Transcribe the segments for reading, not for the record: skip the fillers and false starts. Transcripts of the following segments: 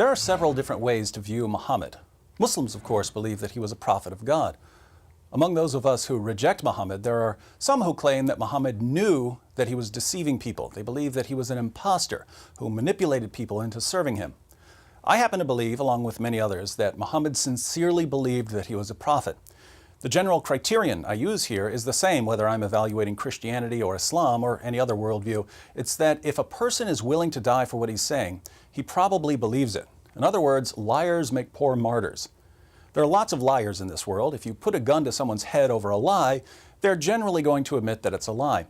There are several different ways to view Muhammad. Muslims, of course, believe that he was a prophet of God. Among those of us who reject Muhammad, there are some who claim that Muhammad knew that he was deceiving people. They believe that he was an impostor who manipulated people into serving him. I happen to believe, along with many others, that Muhammad sincerely believed that he was a prophet. The general criterion I use here is the same whether I'm evaluating Christianity or Islam or any other worldview. It's that if a person is willing to die for what he's saying, he probably believes it. In other words, liars make poor martyrs. There are lots of liars in this world. If you put a gun to someone's head over a lie, they're generally going to admit that it's a lie.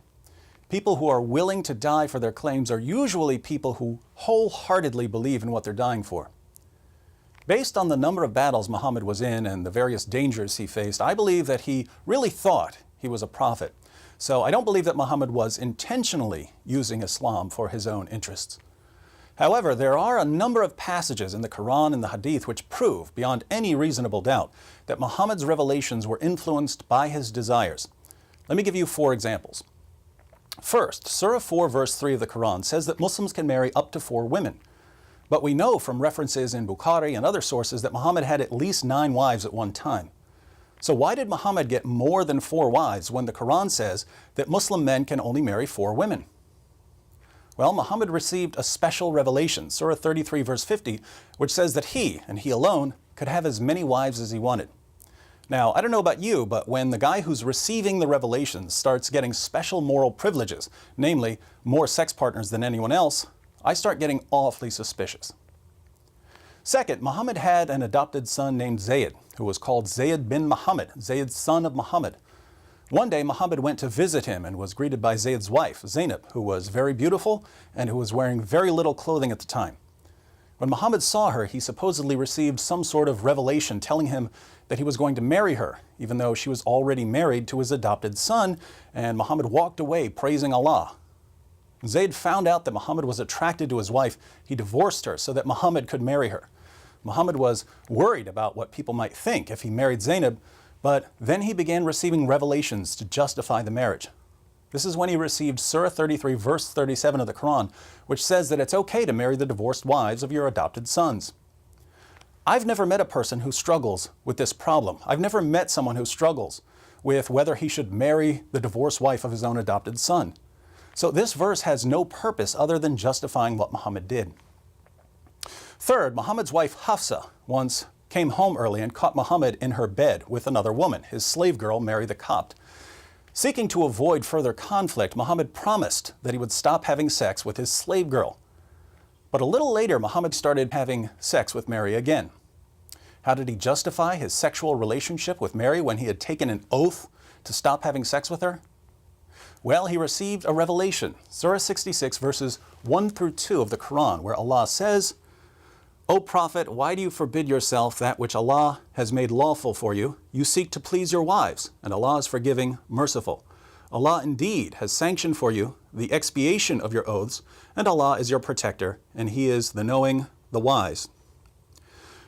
People who are willing to die for their claims are usually people who wholeheartedly believe in what they're dying for. Based on the number of battles Muhammad was in and the various dangers he faced, I believe that he really thought he was a prophet. So I don't believe that Muhammad was intentionally using Islam for his own interests. However, there are a number of passages in the Quran and the Hadith which prove, beyond any reasonable doubt, that Muhammad's revelations were influenced by his desires. Let me give you 4 examples. First, Surah 4 verse 3 of the Quran says that Muslims can marry up to 4 women. But we know from references in Bukhari and other sources that Muhammad had at least 9 wives at one time. So why did Muhammad get more than 4 wives when the Quran says that Muslim men can only marry 4 women? Well, Muhammad received a special revelation, Surah 33 verse 50, which says that he, and he alone, could have as many wives as he wanted. Now, I don't know about you, but when the guy who's receiving the revelations starts getting special moral privileges, namely more sex partners than anyone else, I start getting awfully suspicious. Second, Muhammad had an adopted son named Zayd, who was called Zayd bin Muhammad, Zayd son of Muhammad. One day, Muhammad went to visit him and was greeted by Zayd's wife, Zainab, who was very beautiful and who was wearing very little clothing at the time. When Muhammad saw her, he supposedly received some sort of revelation telling him that he was going to marry her, even though she was already married to his adopted son, and Muhammad walked away praising Allah. When Zayd found out that Muhammad was attracted to his wife, he divorced her so that Muhammad could marry her. Muhammad was worried about what people might think if he married Zainab, but then he began receiving revelations to justify the marriage. This is when he received Surah 33 verse 37 of the Quran, which says that it's okay to marry the divorced wives of your adopted sons. I've never met a person who struggles with this problem. I've never met someone who struggles with whether he should marry the divorced wife of his own adopted son. So this verse has no purpose other than justifying what Muhammad did. Third, Muhammad's wife Hafsa once came home early and caught Muhammad in her bed with another woman, his slave girl, Mary the Copt. Seeking to avoid further conflict, Muhammad promised that he would stop having sex with his slave girl. But a little later, Muhammad started having sex with Mary again. How did he justify his sexual relationship with Mary when he had taken an oath to stop having sex with her? Well, he received a revelation, Surah 66 verses 1 through 2 of the Quran, where Allah says, "O Prophet, why do you forbid yourself that which Allah has made lawful for you? You seek to please your wives, and Allah is forgiving, merciful. Allah indeed has sanctioned for you the expiation of your oaths, and Allah is your protector, and He is the knowing, the wise."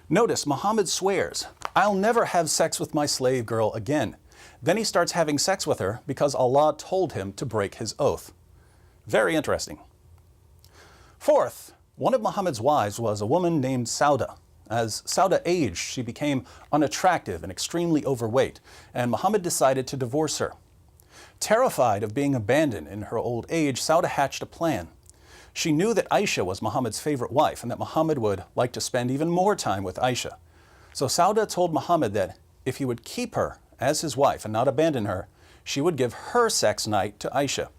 Notice Muhammad swears, "I'll never have sex with my slave girl again." Then he starts having sex with her because Allah told him to break his oath. Very interesting. Fourth, one of Muhammad's wives was a woman named Sauda. As Sauda aged, she became unattractive and extremely overweight, and Muhammad decided to divorce her. Terrified of being abandoned in her old age, Sauda hatched a plan. She knew that Aisha was Muhammad's favorite wife and that Muhammad would like to spend even more time with Aisha. So Sauda told Muhammad that if he would keep her as his wife and not abandon her, she would give her sex night to Aisha.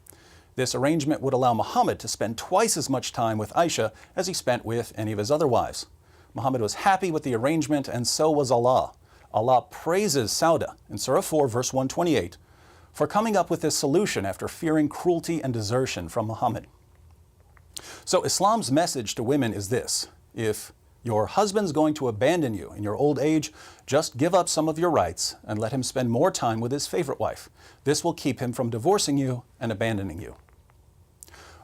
This arrangement would allow Muhammad to spend twice as much time with Aisha as he spent with any of his other wives. Muhammad was happy with the arrangement, and so was Allah. Allah praises Sauda in Surah 4 verse 128 for coming up with this solution after fearing cruelty and desertion from Muhammad. So Islam's message to women is this: if your husband's going to abandon you in your old age, just give up some of your rights and let him spend more time with his favorite wife. This will keep him from divorcing you and abandoning you.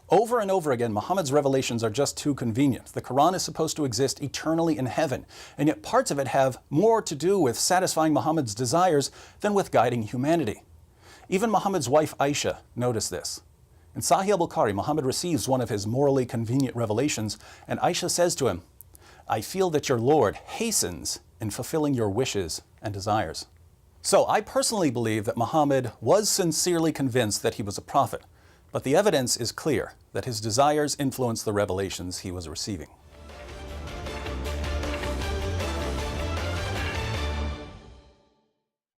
Over and over again, Muhammad's revelations are just too convenient. The Quran is supposed to exist eternally in heaven, and yet parts of it have more to do with satisfying Muhammad's desires than with guiding humanity. Even Muhammad's wife Aisha noticed this. In Sahih al-Bukhari, Muhammad receives one of his morally convenient revelations, and Aisha says to him, I feel that your Lord hastens in fulfilling your wishes and desires. So I personally believe that Muhammad was sincerely convinced that he was a prophet, but the evidence is clear that his desires influenced the revelations he was receiving.